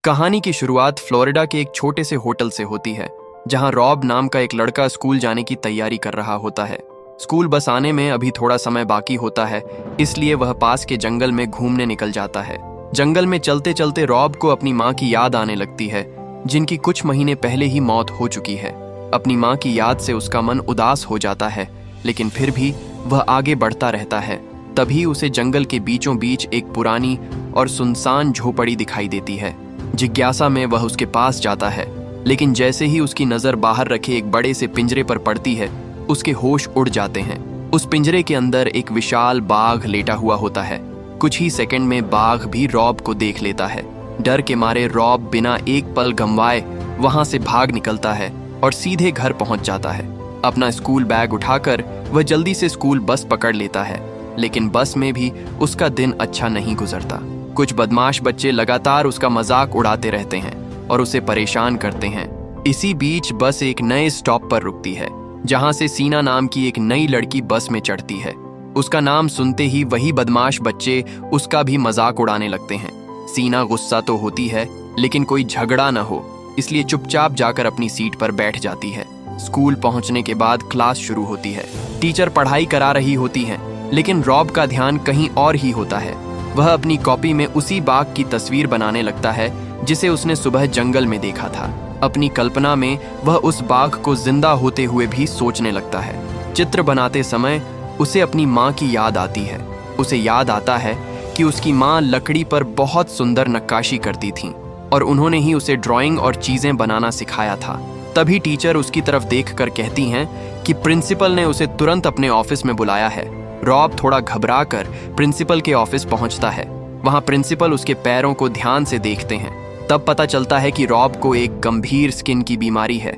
कहानी की शुरुआत फ्लोरिडा के एक छोटे से होटल से होती है, जहां रॉब नाम का एक लड़का स्कूल जाने की तैयारी कर रहा होता है। स्कूल बस आने में अभी थोड़ा समय बाकी होता है, इसलिए वह पास के जंगल में घूमने निकल जाता है। जंगल में चलते चलते रॉब को अपनी माँ की याद आने लगती है, जिनकी कुछ महीने पहले ही मौत हो चुकी है। अपनी माँ की याद से उसका मन उदास हो जाता है, लेकिन फिर भी वह आगे बढ़ता रहता है। तभी उसे जंगल के बीचों बीच एक पुरानी और सुनसान झोपड़ी दिखाई देती है। जिज्ञासा में वह उसके पास जाता है, लेकिन जैसे ही उसकी नजर बाहर रखे एक बड़े से पिंजरे पर पड़ती है, उसके होश उड़ जाते हैं। उस पिंजरे के अंदर एक विशाल बाघ लेटा हुआ होता है। कुछ ही सेकंड में बाघ भी रॉब को देख लेता है। डर के मारे रॉब बिना एक पल गंवाए वहां से भाग निकलता है और सीधे घर पहुंच जाता है। अपना स्कूल बैग उठाकर वह जल्दी से स्कूल बस पकड़ लेता है, लेकिन बस में भी उसका दिन अच्छा नहीं गुजरता। कुछ बदमाश बच्चे लगातार उसका मजाक उड़ाते रहते हैं और उसे परेशान करते हैं। इसी बीच बस एक नए स्टॉप पर रुकती है, जहां से सीना नाम की एक नई लड़की बस में चढ़ती है। उसका नाम सुनते ही वही बदमाश बच्चे उसका भी मजाक उड़ाने लगते हैं। सीना गुस्सा तो होती है, लेकिन कोई झगड़ा न हो, इसलिए चुपचाप जाकर अपनी सीट पर बैठ जाती है। स्कूल पहुंचने के बाद क्लास शुरू होती है। टीचर पढ़ाई करा रही होती हैं, लेकिन रॉब का ध्यान कहीं और ही होता है। वह अपनी कॉपी में उसी बाघ की तस्वीर बनाने लगता है जिसे उसने सुबह जंगल में देखा था। अपनी कल्पना में वह उस बाघ को जिंदा होते हुए भी सोचने लगता है। चित्र बनाते समय उसे अपनी माँ की याद आती है। उसे याद आता है कि उसकी माँ लकड़ी पर बहुत सुंदर नक्काशी करती थीं और उन्होंने ही उसे ड्राइंग और चीजें बनाना सिखाया था। तभी टीचर उसकी तरफ देखकर कहती हैं कि प्रिंसिपल ने उसे तुरंत अपने ऑफिस में बुलाया है। रॉब थोड़ा घबराकर प्रिंसिपल के ऑफिस पहुंचता है। वहां प्रिंसिपल उसके पैरों को ध्यान से देखते हैं। तब पता चलता है कि रॉब को एक गंभीर स्किन की बीमारी है,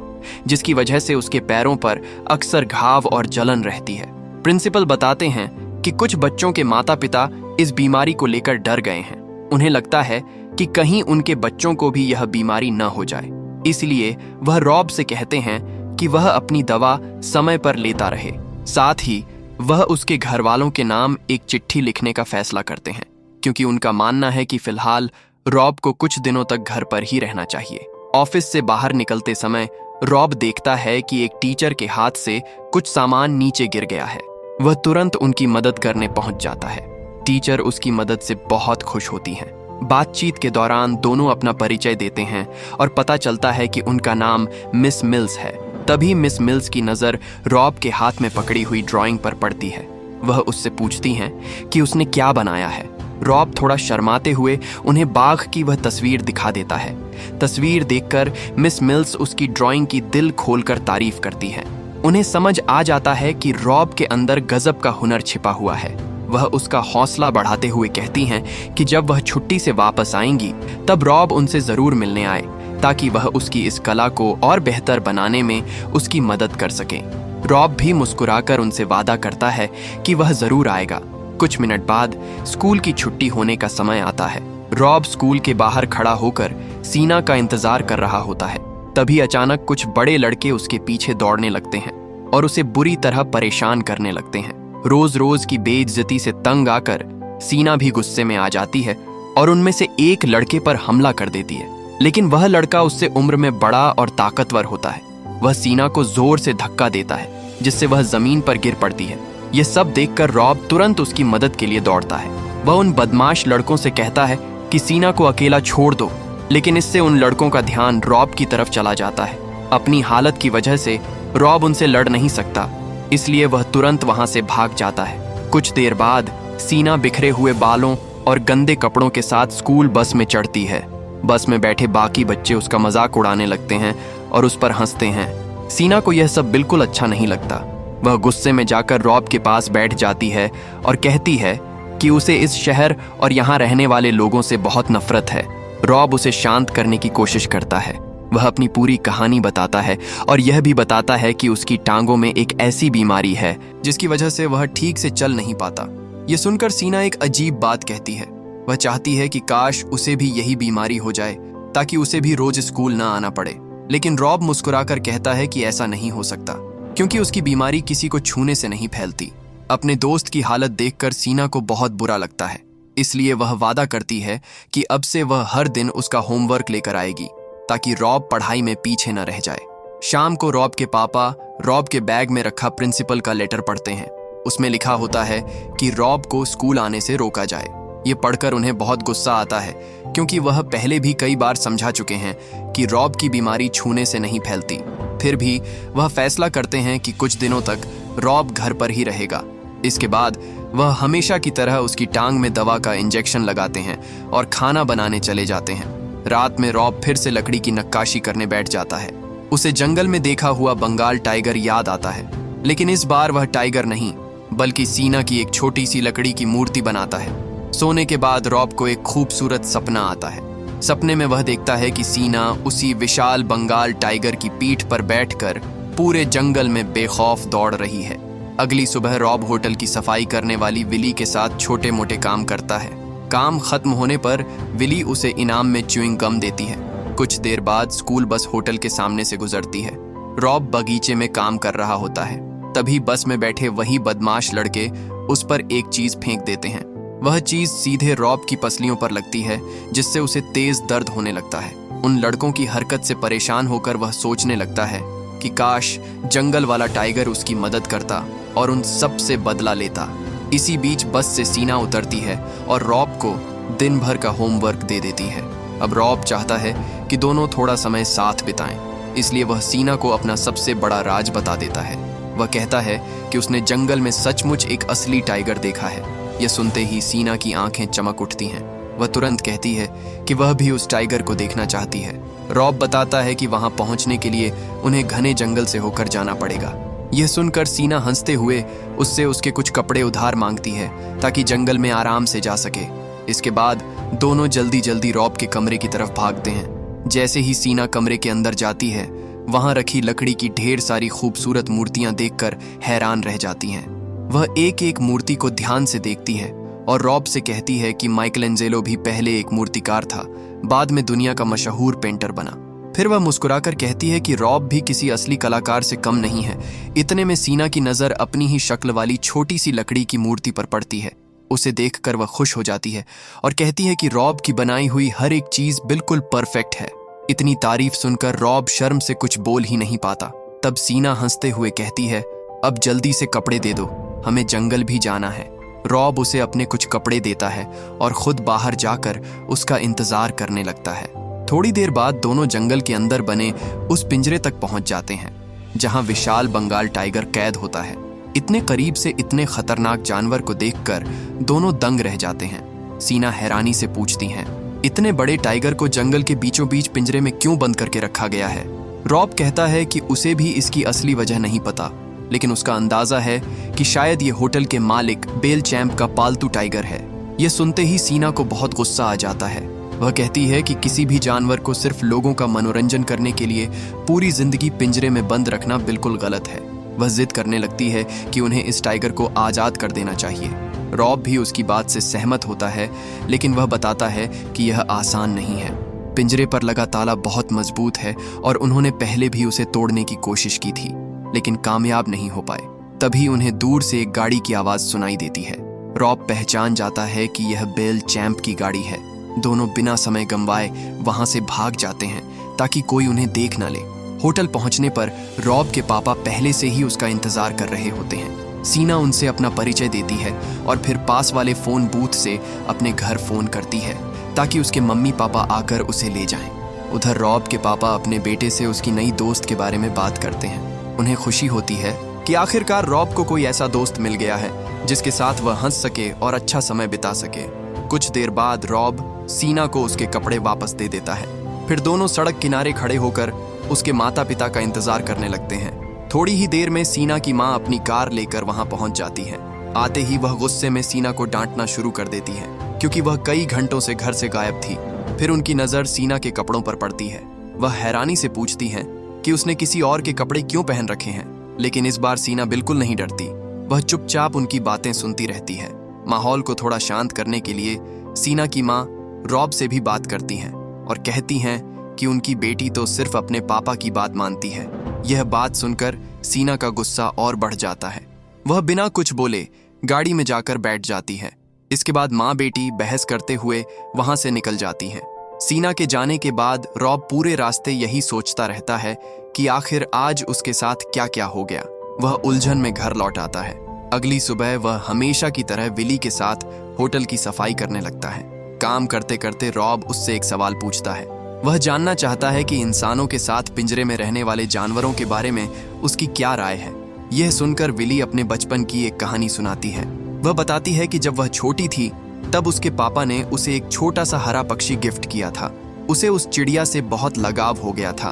जिसकी वजह से उसके पैरों पर अक्सर घाव और जलन रहती है। प्रिंसिपल बताते हैं कि कुछ बच्चों के माता पिता इस बीमारी को लेकर डर गए हैं। उन्हें लगता है कि कहीं उनके बच्चों को भी यह बीमारी न हो जाए, इसलिए वह रॉब से कहते हैं कि वह अपनी दवा समय पर लेता रहे। साथ ही वह उसके घर वालों के नाम एक चिट्ठी लिखने का फैसला करते हैं, क्योंकि उनका मानना है कि फिलहाल रॉब को कुछ दिनों तक घर पर ही रहना चाहिए। ऑफिस से बाहर निकलते समय रॉब देखता है कि एक टीचर के हाथ से कुछ सामान नीचे गिर गया है। वह तुरंत उनकी मदद करने पहुंच जाता है। टीचर उसकी मदद से बहुत खुश होती हैं। बातचीत के दौरान दोनों अपना परिचय देते हैं और पता चलता है कि उनका नाम मिस मिल्स है। तभी मिस मिल्स की नज़र रॉब के हाथ में पकड़ी हुई ड्राइंग पर पड़ती है। वह उससे पूछती हैं कि उसने क्या बनाया है। रॉब थोड़ा शर्माते हुए उन्हें बाघ की वह तस्वीर दिखा देता है। तस्वीर देखकर मिस मिल्स उसकी ड्राइंग की दिल खोलकर तारीफ करती है। उन्हें समझ आ जाता है कि रॉब के अंदर गजब का हुनर छिपा हुआ है। वह उसका हौसला बढ़ाते हुए कहती हैं कि जब वह छुट्टी से वापस आएंगी तब रॉब उनसे जरूर मिलने आए, ताकि वह उसकी इस कला को और बेहतर बनाने में उसकी मदद कर सके। रॉब भी मुस्कुराकर उनसे वादा करता है कि वह जरूर आएगा। कुछ मिनट बाद स्कूल की छुट्टी होने का समय आता है। रॉब स्कूल के बाहर खड़ा होकर सीना का इंतजार कर रहा होता है। तभी अचानक कुछ बड़े लड़के उसके पीछे दौड़ने लगते हैं और उसे बुरी तरह परेशान करने लगते हैं। रोज रोज की बेइज्जती से तंग आकर सीना भी गुस्से में आ जाती है और उनमें से एक लड़के पर हमला कर देती है, लेकिन वह लड़का उससे उम्र में बड़ा और ताकतवर होता है। वह सीना को जोर से धक्का देता है, जिससे वह जमीन पर गिर पड़ती है। यह सब देखकर रॉब तुरंत उसकी मदद के लिए दौड़ता है। वह उन बदमाश लड़कों से कहता है कि सीना को अकेला छोड़ दो, लेकिन इससे उन लड़कों का ध्यान रॉब की तरफ चला जाता है। अपनी हालत की वजह से रॉब उनसे लड़ नहीं सकता, इसलिए वह तुरंत वहां से भाग जाता है। कुछ देर बाद सीना बिखरे हुए बालों और गंदे कपड़ों के साथ स्कूल बस में चढ़ती है। बस में बैठे बाकी बच्चे उसका मजाक उड़ाने लगते हैं और उस पर हंसते हैं। सीना को यह सब बिल्कुल अच्छा नहीं लगता। वह गुस्से में जाकर रॉब के पास बैठ जाती है और कहती है कि उसे इस शहर और यहाँ रहने वाले लोगों से बहुत नफरत है। रॉब उसे शांत करने की कोशिश करता है। वह अपनी पूरी कहानी बताता है और यह भी बताता है कि उसकी टांगों में एक ऐसी बीमारी है जिसकी वजह से वह ठीक से चल नहीं पाता। यह सुनकर सीना एक अजीब बात कहती है। वह चाहती है कि काश उसे भी यही बीमारी हो जाए, ताकि उसे भी रोज स्कूल ना आना पड़े। लेकिन रॉब मुस्कुराकर कहता है कि ऐसा नहीं हो सकता, क्योंकि उसकी बीमारी किसी को छूने से नहीं फैलती। अपने दोस्त की हालत देखकर सीना को बहुत बुरा लगता है। इसलिए वह वादा करती है कि अब से वह हर दिन उसका होमवर्क लेकर आएगी ताकि रॉब पढ़ाई में पीछे न रह जाए। शाम को रॉब के पापा रॉब के बैग में रखा प्रिंसिपल का लेटर पढ़ते हैं। उसमें लिखा होता है कि रॉब को स्कूल आने से रोका जाए। ये पढ़कर उन्हें बहुत गुस्सा आता है क्योंकि वह पहले भी कई बार समझा चुके हैं कि रॉब की बीमारी छूने से नहीं फैलती। फिर भी वह फैसला करते हैं कि कुछ दिनों तक रॉब घर पर ही रहेगा। इसके बाद वह हमेशा की तरह उसकी टांग में दवा का इंजेक्शन लगाते हैं और खाना बनाने चले जाते हैं। रात में रॉब फिर से लकड़ी की नक्काशी करने बैठ जाता है। उसे जंगल में देखा हुआ बंगाल टाइगर याद आता है, लेकिन इस बार वह टाइगर नहीं बल्कि सीना की एक छोटी सी लकड़ी की मूर्ति बनाता है। सोने के बाद रॉब को एक खूबसूरत सपना आता है। सपने में वह देखता है कि सीना उसी विशाल बंगाल टाइगर की पीठ पर बैठकर पूरे जंगल में बेखौफ दौड़ रही है। अगली सुबह रॉब होटल की सफाई करने वाली विली के साथ छोटे मोटे काम करता है। काम खत्म होने पर विली उसे इनाम में च्युइंग गम देती है। कुछ देर बाद स्कूल बस होटल के सामने से गुजरती है। रॉब बगीचे में काम कर रहा होता है। तभी बस में बैठे वही बदमाश लड़के उस पर एक चीज फेंक देते हैं। वह चीज सीधे रॉब की पसलियों पर लगती है, जिससे उसे तेज दर्द होने लगता है। उन लड़कों की हरकत से परेशान होकर वह सोचने लगता है कि काश जंगल वाला टाइगर उसकी मदद करता और उन सब से बदला लेता। इसी बीच बस से सीना उतरती है और रॉब को दिन भर का होमवर्क दे देती है। अब रॉब चाहता है कि दोनों थोड़ा समय साथ बिताएं, इसलिए वह सीना को अपना सबसे बड़ा राज बता देता है। वह कहता है कि उसने जंगल में सचमुच एक असली टाइगर देखा है। यह सुनते ही सीना की आंखें चमक उठती हैं। वह तुरंत कहती है कि वह भी उस टाइगर को देखना चाहती है। रॉब बताता है कि वहां पहुंचने के लिए उन्हें घने जंगल से होकर जाना पड़ेगा। यह सुनकर सीना हंसते हुए उससे उसके कुछ कपड़े उधार मांगती है ताकि जंगल में आराम से जा सके। इसके बाद दोनों जल्दी जल्दी रॉब के कमरे की तरफ भागते हैं। जैसे ही सीना कमरे के अंदर जाती है, वहां रखी लकड़ी की ढेर सारी खूबसूरत मूर्तियां देखकर हैरान रह जाती हैं। वह एक एक मूर्ति को ध्यान से देखती है और रॉब से कहती है कि माइकलएंजेलो भी पहले एक मूर्तिकार था, बाद में दुनिया का मशहूर पेंटर बना। फिर वह मुस्कुराकर कहती है कि रॉब भी किसी असली कलाकार से कम नहीं है। इतने में सीना की नजर अपनी ही शक्ल वाली छोटी सी लकड़ी की मूर्ति पर पड़ती है। उसे देखकर वह खुश हो जाती है और कहती है कि रॉब की बनाई हुई हर एक चीज बिल्कुल परफेक्ट है। इतनी तारीफ सुनकर रॉब शर्म से कुछ बोल ही नहीं पाता। तब सीना हंसते हुए कहती है, अब जल्दी से कपड़े दे दो, हमें जंगल भी जाना है। रॉब उसे अपने कुछ कपड़े देता है और खुद बाहर जाकर उसका इंतजार करने लगता है। थोड़ी देर बाद दोनों जंगल के अंदर बने उस पिंजरे तक पहुंच जाते हैं जहां विशाल बंगाल टाइगर कैद होता है। इतने करीब से इतने खतरनाक जानवर को देखकर दोनों दंग रह जाते हैं। सीना हैरानी से पूछती हैं, इतने बड़े टाइगर को जंगल के बीचों बीच पिंजरे में क्यों बंद करके रखा गया है? रॉब कहता है कि उसे भी इसकी असली वजह नहीं पता, लेकिन उसका अंदाजा है कि शायद ये होटल के मालिक बेल चैंप का पालतू टाइगर है। यह सुनते ही सीना को बहुत गुस्सा आ जाता है। वह कहती है कि किसी भी जानवर को सिर्फ लोगों का मनोरंजन करने के लिए पूरी जिंदगी पिंजरे में बंद रखना बिल्कुल गलत है। वह जिद करने लगती है कि उन्हें इस टाइगर को आजाद कर देना चाहिए। रॉब भी उसकी बात से सहमत होता है, लेकिन वह बताता है कि यह आसान नहीं है। पिंजरे पर लगा ताला बहुत मजबूत है और उन्होंने पहले भी उसे तोड़ने की कोशिश की थी, लेकिन कामयाब नहीं हो पाए। तभी उन्हें दूर से एक गाड़ी की आवाज सुनाई देती है। रॉब पहचान जाता है कि यह बेल चैंप की गाड़ी है। दोनों बिना समय गंवाए वहां से भाग जाते हैं ताकि कोई उन्हें देख न ले। होटल पहुंचने पर रॉब के पापा पहले से ही उसका इंतजार कर रहे होते हैं। सीना उनसे अपना परिचय देती है और फिर पास वाले फोन बूथ से अपने घर फोन करती है ताकि उसके मम्मी पापा आकर उसे ले जाएं। उधर रॉब के पापा अपने बेटे से उसकी नई दोस्त के बारे में बात करते हैं। उन्हें खुशी होती है कि आखिरकार रॉब को कोई ऐसा दोस्त मिल गया है जिसके साथ वह हंस सके और अच्छा समय बिता सके। कुछ देर बाद रॉब सीना को उसके कपड़े वापस दे देता है। फिर दोनों सड़क किनारे खड़े होकर उसके माता पिता का इंतजार करने लगते हैं। थोड़ी ही देर में सीना की माँ अपनी कार लेकर वहां पहुंच जाती है। आते ही वह गुस्से में सीना को डांटना शुरू कर देती है क्योंकि वह कई घंटों से घर से गायब थी। फिर उनकी नजर सीना के कपड़ों पर पड़ती है। वह हैरानी से पूछती है कि उसने किसी और के कपड़े क्यों पहन रखे हैं, लेकिन इस बार सीना बिल्कुल नहीं डरती। वह चुपचाप उनकी बातें सुनती रहती है। माहौल को थोड़ा शांत करने के लिए सीना की माँ रॉब से भी बात करती हैं और कहती हैं कि उनकी बेटी तो सिर्फ अपने पापा की बात मानती है। यह बात सुनकर सीना का गुस्सा और बढ़ जाता है। वह बिना कुछ बोले गाड़ी में जाकर बैठ जाती है। इसके बाद माँ बेटी बहस करते हुए वहां से निकल जाती हैं। सीना के जाने के बाद रॉब पूरे रास्ते यही सोचता रहता है कि आखिर आज उसके साथ क्या क्या हो गया। वह उलझन में घर लौट आता है। अगली सुबह वह हमेशा की तरह विली के साथ होटल की सफाई करने लगता है। काम करते करते रॉब उससे एक सवाल पूछता है। वह जानना चाहता है कि इंसानों के साथ पिंजरे में रहने वाले जानवरों के बारे में उसकी क्या राय है। यह सुनकर विली अपने बचपन की एक कहानी सुनाती है। वह बताती है कि जब वह छोटी थी तब उसके पापा ने उसे एक छोटा सा हरा पक्षी गिफ्ट किया था। उसे उस चिड़िया से बहुत लगाव हो गया था।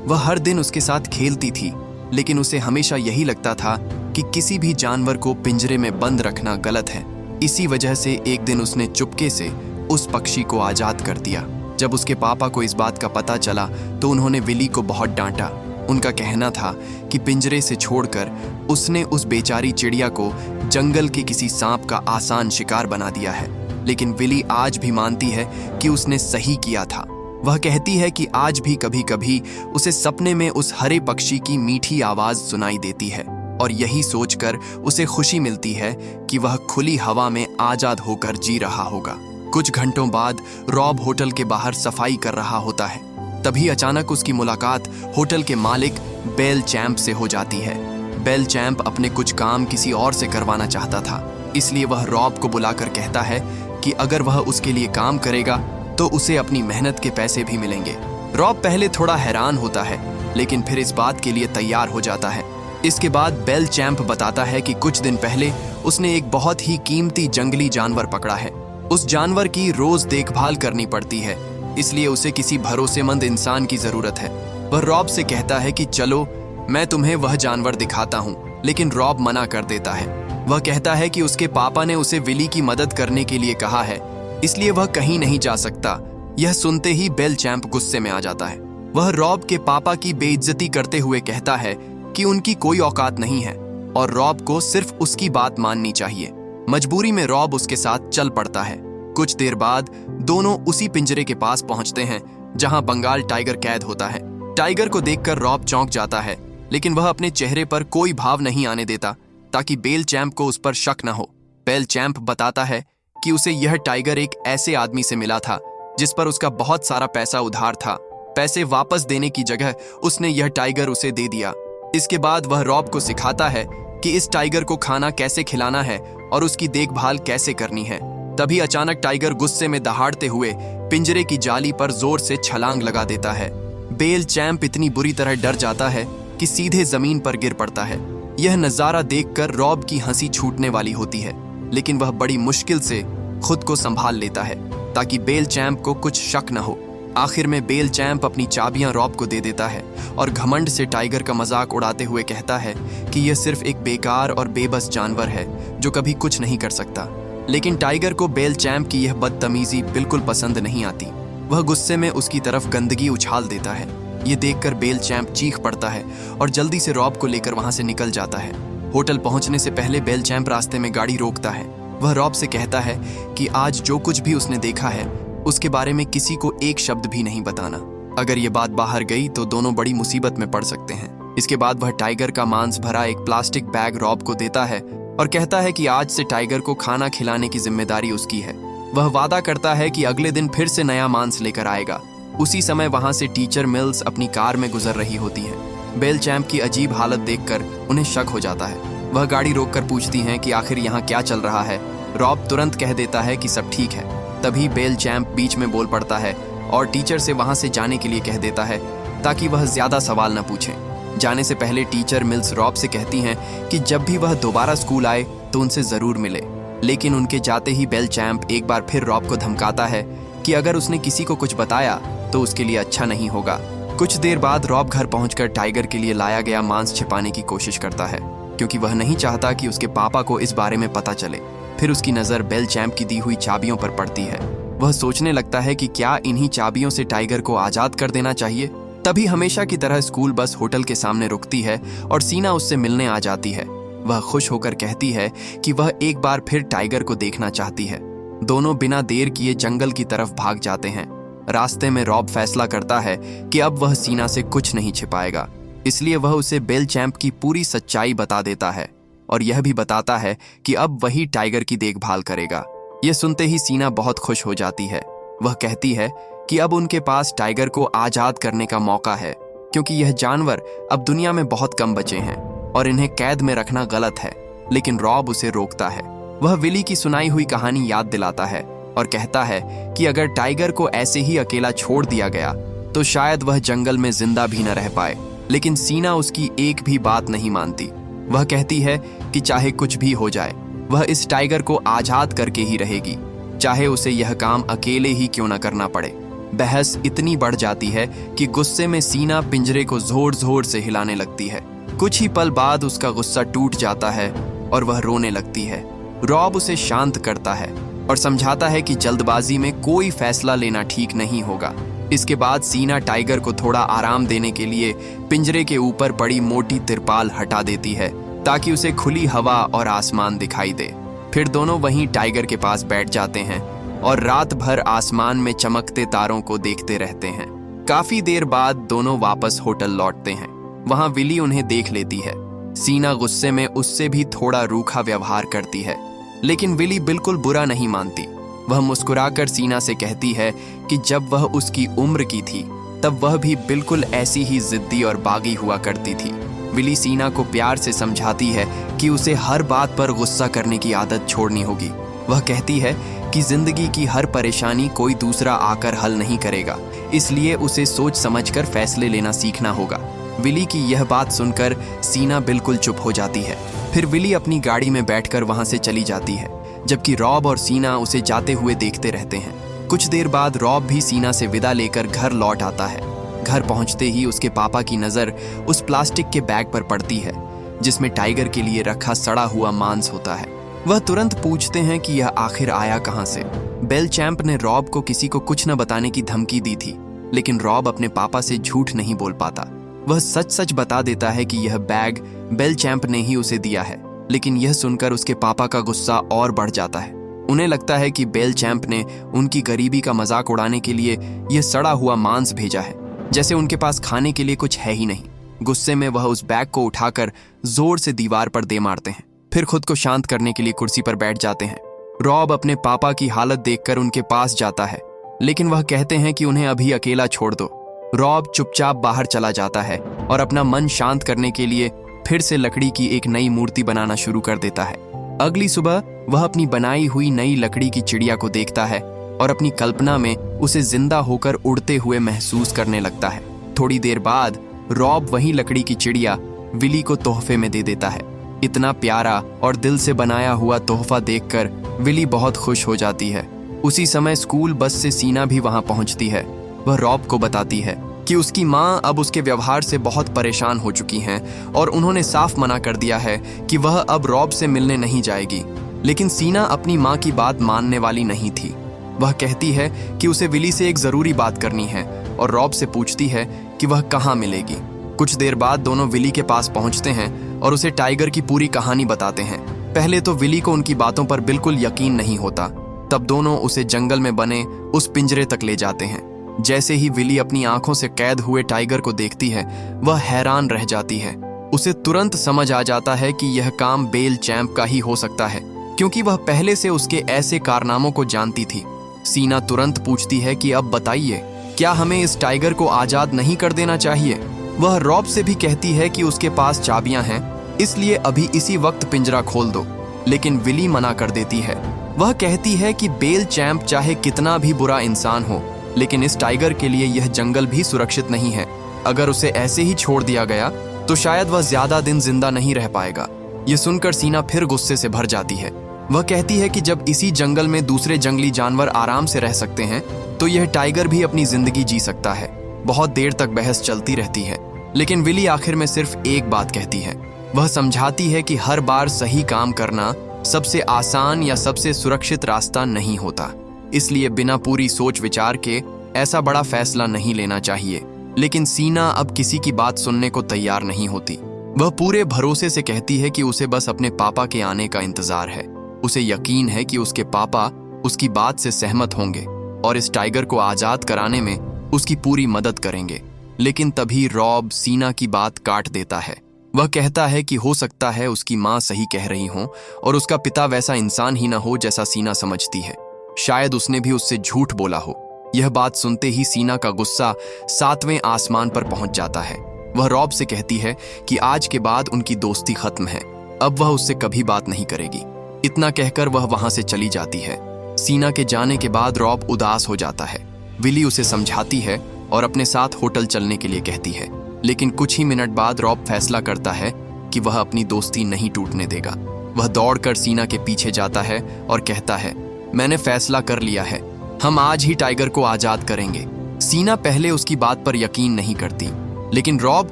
वह हर दिन उसके साथ खेलती थी, लेकिन उसे हमेशा यही लगता था कि किसी भी जानवर को पिंजरे में बंद रखना गलत है। इसी वजह से एक दिन उसने चुपके से उस पक्षी को आजाद कर दिया। जब उसके पापा को इस बात का पता चला तो उन्होंने विली को बहुत डांटा। उनका कहना था कि पिंजरे से छोड़कर उसने उस बेचारी चिड़िया को जंगल के किसी सांप का आसान शिकार बना दिया है। लेकिन विली आज भी मानती है कि उसने सही किया था। वह कहती है कि आज भी कभी कभी उसे सपने में उस हरे पक्षी की मीठी आवाज सुनाई देती है और यही सोचकर उसे खुशी मिलती है कि वह खुली हवा में आजाद होकर जी रहा होगा। कुछ घंटों बाद रॉब होटल के बाहर सफाई कर रहा होता है। तभी अचानक उसकी मुलाकात होटल के मालिक बेल चैंप से हो जाती है। बेल चैंप अपने कुछ काम किसी और से करवाना चाहता था, इसलिए वह रॉब को बुलाकर कहता है कि अगर वह उसके लिए काम करेगा तो उसे अपनी मेहनत के पैसे भी मिलेंगे। रॉब पहले थोड़ा हैरान होता है, लेकिन फिर इस बात के लिए तैयार हो जाता है। इसके बाद बेल चैंप बताता है कि कुछ दिन पहले उसने एक बहुत ही कीमती जंगली जानवर पकड़ा है। उस जानवर की रोज देखभाल करनी पड़ती है, इसलिए उसे किसी भरोसेमंद इंसान की जरूरत है। वह रॉब से कहता है कि चलो मैं तुम्हें वह जानवर दिखाता हूँ, लेकिन रॉब मना कर देता है। वह कहता है कि उसके पापा ने उसे विली की मदद करने के लिए कहा है, इसलिए वह कहीं नहीं जा सकता। यह सुनते ही बेल चैंप गुस्से में आ जाता है। वह रॉब के पापा की बेइज्जती करते हुए कहता है कि उनकी कोई औकात नहीं है और रॉब को सिर्फ उसकी बात माननी चाहिए। मजबूरी में रॉब उसके साथ चल पड़ता है। कुछ देर बाद दोनों उसी पिंजरे के पास पहुंचते हैं जहां बंगाल टाइगर कैद होता है। टाइगर को देखकर रॉब चौंक जाता है, लेकिन वह अपने चेहरे पर कोई भाव नहीं आने देता ताकि बेल चैंप को उस पर शक न हो। बेल चैंप बताता है कि उसे यह टाइगर एक ऐसे आदमी से मिला था जिस पर उसका बहुत सारा पैसा उधार था। पैसे वापस देने की जगह उसने यह टाइगर उसे दे दिया। इसके बाद वह रॉब को सिखाता है कि इस टाइगर को खाना कैसे खिलाना है और उसकी देखभाल कैसे करनी है। तभी अचानक टाइगर गुस्से में दहाड़ते हुए पिंजरे की जाली पर जोर से छलांग लगा देता है। बेल चैंप इतनी बुरी तरह डर जाता है कि सीधे जमीन पर गिर पड़ता है। यह नजारा देखकर रॉब की हंसी छूटने वाली होती है, लेकिन वह बड़ी मुश्किल से खुद को संभाल लेता है ताकि बेल चैंप को कुछ शक न हो। आखिर में बेल चैंप अपनी चाबियां रॉब को दे देता है और घमंड से टाइगर का मजाक उड़ाते हुए कहता है कि यह सिर्फ एक बेकार और बेबस जानवर है जो कभी कुछ नहीं कर सकता। लेकिन टाइगर को बेल चैंप की यह बदतमीजी बिल्कुल पसंद नहीं आती। वह गुस्से में उसकी तरफ गंदगी उछाल देता है। ये देखकर बेल चैंप चीख पड़ता है और जल्दी से रॉब को लेकर वहां से निकल जाता है। होटल पहुंचने से पहले बेल चैंप रास्ते में गाड़ी रोकता है। वह रॉब से कहता है कि आज जो कुछ भी उसने देखा है उसके बारे में किसी को एक शब्द भी नहीं बताना। अगर ये बात बाहर गई तो दोनों बड़ी मुसीबत में पड़ सकते हैं। इसके बाद वह टाइगर का मांस भरा एक प्लास्टिक बैग रॉब को देता है और कहता है कि आज से टाइगर को खाना खिलाने की जिम्मेदारी उसकी है। वह वादा करता है कि अगले दिन फिर से नया मांस लेकर आएगा। उसी समय वहां से टीचर मिल्स अपनी कार में गुजर रही होती है। बेल चैंप की अजीब हालत देखकर उन्हें शक हो जाता है। वह गाड़ी रोककर पूछती हैं कि आखिर यहाँ क्या चल रहा है। रॉब तुरंत कह देता है कि सब ठीक है। तभी बेल चैंप बीच में बोल पड़ता है और टीचर से वहां से जाने के लिए कह देता है ताकि वह ज्यादा सवाल न पूछे। जाने से पहले टीचर मिल्स रॉब से कहती हैं कि जब भी वह दोबारा स्कूल आए तो उनसे जरूर मिले। लेकिन उनके जाते ही बेल चैंप एक बार फिर रॉब को धमकाता है कि अगर उसने किसी को कुछ बताया तो उसके लिए अच्छा नहीं होगा। कुछ देर बाद रॉब घर पहुंचकर टाइगर के लिए लाया गया मांस छिपाने की कोशिश करता है, क्योंकि वह नहीं चाहता कि उसके पापा को इस बारे में पता चले। फिर उसकी नज़र बेल चैंप की दी हुई चाबियों पर पड़ती है। वह सोचने लगता है कि क्या इन्हीं चाबियों से टाइगर को आज़ाद कर देना चाहिए। तभी हमेशा की तरह स्कूल बस होटल के सामने रुकती है और सीना उससे मिलने आ जाती है। वह खुश होकर कहती है कि वह एक बार फिर टाइगर को देखना चाहती है। दोनों बिना देर किए जंगल की तरफ भाग जाते हैं। रास्ते में रॉब फैसला करता है कि अब वह सीना से कुछ नहीं छिपाएगा, इसलिए वह उसे बेल चैंप की पूरी सच्चाई बता देता है और यह भी बताता है कि अब वही टाइगर की देखभाल करेगा। ये सुनते ही सीना बहुत खुश हो जाती है। वह कहती है कि अब उनके पास टाइगर को आजाद करने का मौका है, क्योंकि यह जानवर अब दुनिया में बहुत कम बचे हैं और इन्हें कैद में रखना गलत है। लेकिन रॉब उसे रोकता है। वह विली की सुनाई हुई कहानी याद दिलाता है और कहता है कि अगर टाइगर को ऐसे ही अकेला छोड़ दिया गया तो शायद वह जंगल में जिंदा भी न रह पाए। लेकिन सीना उसकी एक भी बात नहीं मानती। वह कहती है कि चाहे कुछ भी हो जाए, वह इस टाइगर को आजाद करके ही रहेगी, चाहे उसे यह काम अकेले ही क्यों न करना पड़े। बहस इतनी बढ़ जाती है कि गुस्से में सीना पिंजरे को जोर जोर से हिलाने लगती है। कुछ ही पल बाद उसका गुस्सा टूट जाता है और वह रोने लगती है। रॉब उसे शांत करता है और समझाता है कि जल्दबाजी में कोई फैसला लेना ठीक नहीं होगा। इसके बाद सीना टाइगर को थोड़ा आराम देने के लिए पिंजरे के ऊपर पड़ी मोटी तिरपाल हटा देती है ताकि उसे खुली हवा और आसमान दिखाई दे। फिर दोनों वहीं टाइगर के पास बैठ जाते हैं और रात भर आसमान में चमकते तारों को देखते रहते हैं। काफी देर बाद दोनों वापस होटल लौटते हैं। वहां विली उन्हें देख लेती है। सीना गुस्से में उससे भी थोड़ा रूखा व्यवहार करती है, लेकिन विली बिल्कुल बुरा नहीं मानती। वह मुस्कुराकर सीना से कहती है कि जब वह उसकी उम्र की थी तब वह भी बिल्कुल ऐसी ही जिद्दी और बागी हुआ करती थी। विली सीना को प्यार से समझाती है कि उसे हर बात पर गुस्सा करने की आदत छोड़नी होगी। वह कहती है कि जिंदगी की हर परेशानी कोई दूसरा आकर हल नहीं करेगा, इसलिए उसे सोच समझकर फैसले लेना सीखना होगा। विली की यह बात सुनकर सीना बिल्कुल चुप हो जाती है। फिर विली अपनी गाड़ी में बैठकर वहां से चली जाती है, जबकि रॉब और सीना उसे जाते हुए देखते रहते हैं। कुछ देर बाद रॉब भी सीना से विदा लेकर घर लौट आता है। घर पहुंचते ही उसके पापा की नजर उस प्लास्टिक के बैग पर पड़ती है जिसमें टाइगर के लिए रखा सड़ा हुआ मांस होता है। वह तुरंत पूछते हैं कि यह आखिर आया कहां से। बेलचैम्प ने रॉब को किसी को कुछ न बताने की धमकी दी थी, लेकिन रॉब अपने पापा से झूठ नहीं बोल पाता। वह सच सच बता देता है कि यह बैग बेलचैम्प ने ही उसे दिया है। लेकिन यह सुनकर उसके पापा का गुस्सा और बढ़ जाता है। उन्हें लगता है कि बेलचैम्प ने उनकी गरीबी का मजाक उड़ाने के लिए यह सड़ा हुआ मांस भेजा है, जैसे उनके पास खाने के लिए कुछ है ही नहीं। गुस्से में वह उस बैग को उठाकर जोर से दीवार पर दे मारते हैं। फिर खुद को शांत करने के लिए कुर्सी पर बैठ जाते हैं। रॉब अपने पापा की हालत देखकर उनके पास जाता है, लेकिन वह कहते हैं कि उन्हें अभी अकेला छोड़ दो। रॉब चुपचाप बाहर चला जाता है और अपना मन शांत करने के लिए फिर से लकड़ी की एक नई मूर्ति बनाना शुरू कर देता है। अगली सुबह वह अपनी बनाई हुई नई लकड़ी की चिड़िया को देखता है और अपनी कल्पना में उसे जिंदा होकर उड़ते हुए महसूस करने लगता है। थोड़ी देर बाद रॉब वही लकड़ी की चिड़िया विली को तोहफे में दे देता है। इतना प्यारा और दिल से बनाया हुआ तोहफा देखकर विली बहुत खुश हो जाती है। उसी समय स्कूल बस से सीना भी वहां पहुंचती है। वह रॉब को बताती है कि उसकी माँ अब उसके व्यवहार से बहुत परेशान हो चुकी हैं और उन्होंने साफ मना कर दिया है कि वह अब रॉब से मिलने नहीं जाएगी। लेकिन सीना अपनी माँ की बात मानने वाली नहीं थी। वह कहती है कि उसे विली से एक जरूरी बात करनी है और रॉब से पूछती है कि वह कहाँ मिलेगी। कुछ देर बाद दोनों विली के पास पहुंचते हैं और उसे टाइगर की पूरी कहानी बताते हैं। पहले तो विली को उनकी बातों पर बिल्कुल यकीन नहीं होता। तब दोनों उसे जंगल में बने उस पिंजरे तक ले जाते हैं। जैसे ही विली अपनी आंखों से कैद हुए टाइगर को देखती है, वह हैरान रह जाती है। उसे तुरंत समझ आ जाता है कि यह काम बेलचैम्प का ही हो सकता है, क्योंकि वह पहले से उसके ऐसे कारनामों को जानती थी। सीना तुरंत पूछती है कि अब बताइए, क्या हमें इस टाइगर को आजाद नहीं कर देना चाहिए? वह रॉब से भी कहती है कि उसके पास चाबियां हैं, इसलिए अभी इसी वक्त पिंजरा खोल दो। लेकिन विली मना कर देती है। वह कहती है कि बेलचैम्प चाहे कितना भी बुरा इंसान हो, लेकिन इस टाइगर के लिए यह जंगल भी सुरक्षित नहीं है। अगर उसे ऐसे ही छोड़ दिया गया तो शायद वह ज्यादा दिन जिंदा नहीं रह पाएगा। यह सुनकर सीना फिर गुस्से से भर जाती है। वह कहती है कि जब इसी जंगल में दूसरे जंगली जानवर आराम से रह सकते हैं, तो यह टाइगर भी अपनी जिंदगी जी सकता है। बहुत देर तक बहस चलती रहती है, लेकिन विली आखिर में सिर्फ एक बात कहती है। वह समझाती है कि हर बार सही काम करना सबसे आसान या सबसे सुरक्षित रास्ता नहीं होता, इसलिए बिना पूरी सोच विचार के ऐसा बड़ा फैसला नहीं लेना चाहिए। लेकिन सीना अब किसी की बात सुनने को तैयार नहीं होती। वह पूरे भरोसे से कहती है कि उसे बस अपने पापा के आने का इंतजार है। उसे यकीन है कि उसके पापा उसकी बात से सहमत होंगे और इस टाइगर को आजाद कराने में उसकी पूरी मदद करेंगे। लेकिन तभी रॉब सीना की बात काट देता है। वह कहता है कि हो सकता है उसकी माँ सही कह रही हो और उसका पिता वैसा इंसान ही ना हो जैसा सीना समझती है। शायद उसने भी उससे झूठ बोला हो। यह बात सुनते ही सीना का गुस्सा 7वें आसमान पर पहुंच जाता है। वह रॉब से कहती है कि आज के बाद उनकी दोस्ती खत्म है, अब वह उससे कभी बात नहीं करेगी। इतना कहकर वह वहां से चली जाती है। सीना के जाने के बाद रॉब उदास हो जाता है। विली उसे समझाती है और अपने साथ होटल चलने के लिए कहती है, लेकिन कुछ ही मिनट बाद रॉब फैसला करता है कि वह अपनी दोस्ती नहीं टूटने देगा। वह दौड़कर सीना के पीछे जाता है और कहता है, मैंने फैसला कर लिया है, हम आज ही टाइगर को आजाद करेंगे। सीना पहले उसकी बात पर यकीन नहीं करती, लेकिन रॉब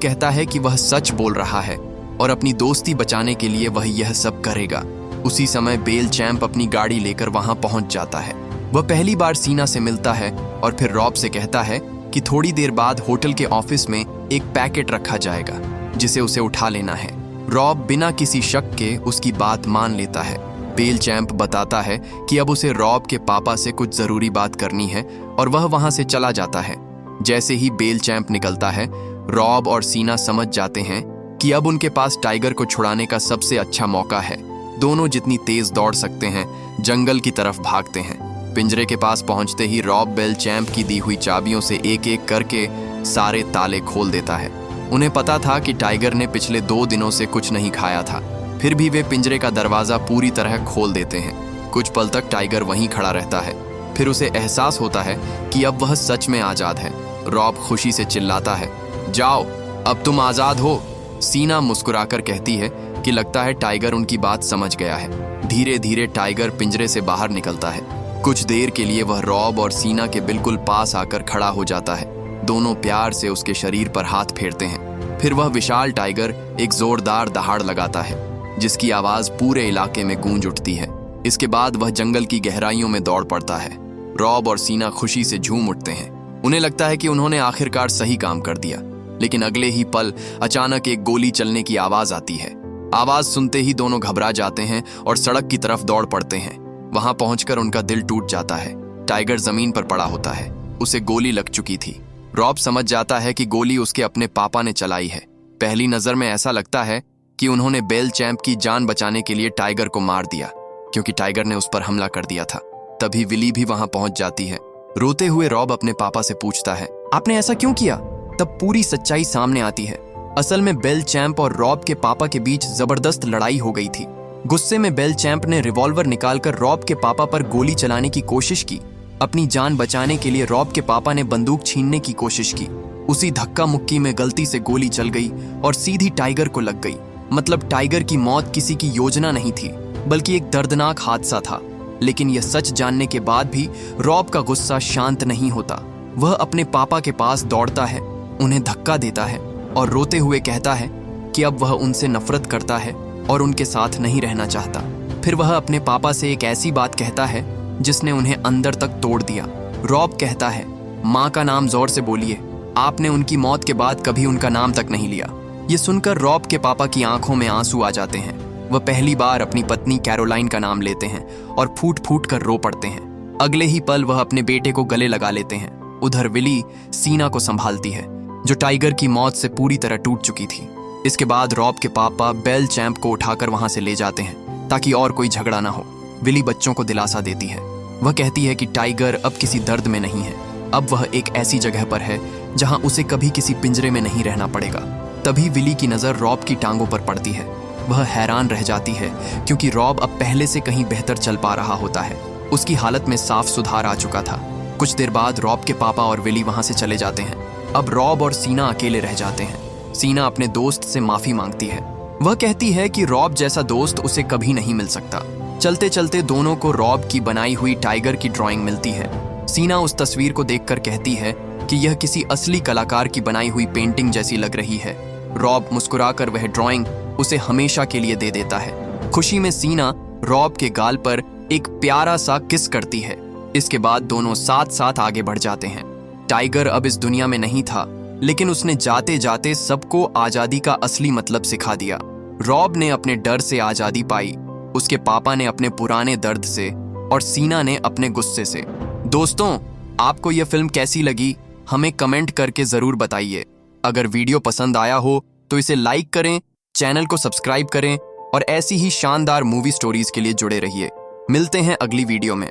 कहता है कि वह सच बोल रहा है और अपनी दोस्ती बचाने के लिए वह यह सब करेगा। उसी समय बेल चैंप अपनी गाड़ी लेकर वहां पहुंच जाता है। वह पहली बार सीना से मिलता है और फिर रॉब से कहता है कि थोड़ी देर बाद होटल के ऑफिस में एक पैकेट रखा जाएगा जिसे उसे उठा लेना है। रॉब बिना किसी शक के उसकी बात मान लेता है। बेल चैंप बताता है कि अब उसे रॉब के पापा से कुछ जरूरी बात करनी है और वह वहां से चला जाता है। जैसे ही बेल चैंप निकलता है, रॉब और सीना समझ जाते हैं कि अब उनके पास टाइगर को छुड़ाने का सबसे अच्छा मौका है। दोनों जितनी तेज दौड़ सकते हैं जंगल की तरफ भागते हैं। पिंजरे के पास पहुंचते ही रॉब बेल चैंप की दी हुई चाबियों से एक एक करके सारे ताले खोल देता है। उन्हें पता था कि टाइगर ने पिछले 2 दिनों से कुछ नहीं खाया था, फिर भी वे पिंजरे का दरवाजा पूरी तरह खोल देते हैं। कुछ पल तक टाइगर वहीं खड़ा रहता है, फिर उसे एहसास होता है कि अब वह सच में आजाद है। रॉब खुशी से चिल्लाता है, जाओ, अब तुम आजाद हो। सीना मुस्कुराकर कहती है कि लगता है टाइगर उनकी बात समझ गया है। धीरे धीरे टाइगर पिंजरे से बाहर निकलता है। कुछ देर के लिए वह रॉब और सीना के बिल्कुल पास आकर खड़ा हो जाता है। दोनों प्यार से उसके शरीर पर हाथ फेरते हैं। फिर वह विशाल टाइगर एक जोरदार दहाड़ लगाता है जिसकी आवाज पूरे इलाके में गूंज उठती है। इसके बाद वह जंगल की गहराइयों में दौड़ पड़ता है। रॉब और सीना खुशी से झूम उठते हैं। उन्हें लगता है कि उन्होंने आखिरकार सही काम कर दिया, लेकिन अगले ही पल अचानक एक गोली चलने की आवाज आती है। आवाज सुनते ही दोनों घबरा जाते हैं और सड़क की तरफ दौड़ पड़ते हैं। वहां पहुंचकर उनका दिल टूट जाता है। टाइगर जमीन पर पड़ा होता है, उसे गोली लग चुकी थी। रॉब समझ जाता है कि गोली उसके अपने पापा ने चलाई है। पहली नजर में ऐसा लगता है कि उन्होंने बेल चैंप की जान बचाने के लिए टाइगर को मार दिया, क्योंकि टाइगर ने उस पर हमला कर दिया था। तभी विली भी वहां पहुंच जाती है। रोते हुए रॉब अपने पापा से पूछता है, आपने ऐसा क्यों किया? तब पूरी सच्चाई सामने आती है। असल में बेल चैंप और रॉब के पापा के बीच जबरदस्त लड़ाई हो गई थी। गुस्से में बेल चैंप ने रिवॉल्वर निकालकर रॉब के पापा पर गोली चलाने की कोशिश की। अपनी जान बचाने के लिए रॉब के पापा ने बंदूक छीनने की कोशिश की। उसी धक्का मुक्की में गलती से गोली चल गई और सीधी टाइगर को लग गई। मतलब टाइगर की मौत किसी की योजना नहीं थी, बल्कि एक दर्दनाक हादसा था। लेकिन यह सच जानने के बाद भी रॉब का गुस्सा शांत नहीं होता। वह अपने पापा के पास दौड़ता है, उन्हें धक्का देता है और रोते हुए कहता है कि अब वह उनसे नफरत करता है और उनके साथ नहीं रहना चाहता। फिर वह अपने पापा से एक ऐसी बात कहता है जिसने उन्हें अंदर तक तोड़ दिया। रॉब कहता है, माँ का नाम जोर से बोलिए, आपने उनकी मौत के बाद कभी उनका नाम तक नहीं लिया। ये सुनकर रॉब के पापा की आंखों में आंसू आ जाते हैं। वह पहली बार अपनी पत्नी कैरोलाइन का नाम लेते हैं और फूट फूट कर रो पड़ते हैं। अगले ही पल वह अपने बेटे को गले लगा लेते हैं। उधर विली सीना को संभालती है, जो टाइगर की मौत से पूरी तरह टूट चुकी थी। इसके बाद रॉब के पापा बेल चैंप को उठाकर वहां से ले जाते हैं ताकि और कोई झगड़ा ना हो। विली बच्चों को दिलासा देती है। वह कहती है कि टाइगर अब किसी दर्द में नहीं है, अब वह एक ऐसी जगह पर है जहां उसे कभी किसी पिंजरे में नहीं रहना पड़ेगा। तभी विली की नजर रॉब की टांगों पर पड़ती है। वह हैरान रह जाती है क्योंकि रॉब अब पहले से कहीं बेहतर चल पा रहा होता है। उसकी हालत में साफ सुधार आ चुका था। कुछ देर बाद रॉब के पापा और विली वहां से चले जाते हैं। अब रॉब और सीना अकेले रह जाते हैं। सीना अपने दोस्त से माफी मांगती है। वह कहती है कि रॉब जैसा दोस्त उसे कभी नहीं मिल सकता। चलते चलते दोनों को रॉब की बनाई हुई टाइगर की ड्राइंग मिलती है। सीना उस तस्वीर को देखकर कहती है कि यह किसी असली कलाकार की बनाई हुई पेंटिंग जैसी लग रही है। रॉब मुस्कुराकर वह ड्राइंग उसे हमेशा के लिए दे देता है। खुशी में सीना रॉब के गाल पर एक प्यारा सा किस करती है। इसके बाद दोनों साथ साथ आगे बढ़ जाते हैं। टाइगर अब इस दुनिया में नहीं था, लेकिन उसने जाते जाते सबको आजादी का असली मतलब सिखा दिया। रॉब ने अपने डर से आजादी पाई, उसके पापा ने अपने पुराने दर्द से और सीना ने अपने गुस्से से। दोस्तों, आपको यह फिल्म कैसी लगी हमें कमेंट करके जरूर बताइए। अगर वीडियो पसंद आया हो तो इसे लाइक करें, चैनल को सब्सक्राइब करें और ऐसी ही शानदार मूवी स्टोरीज के लिए जुड़े रहिए। मिलते हैं अगली वीडियो में।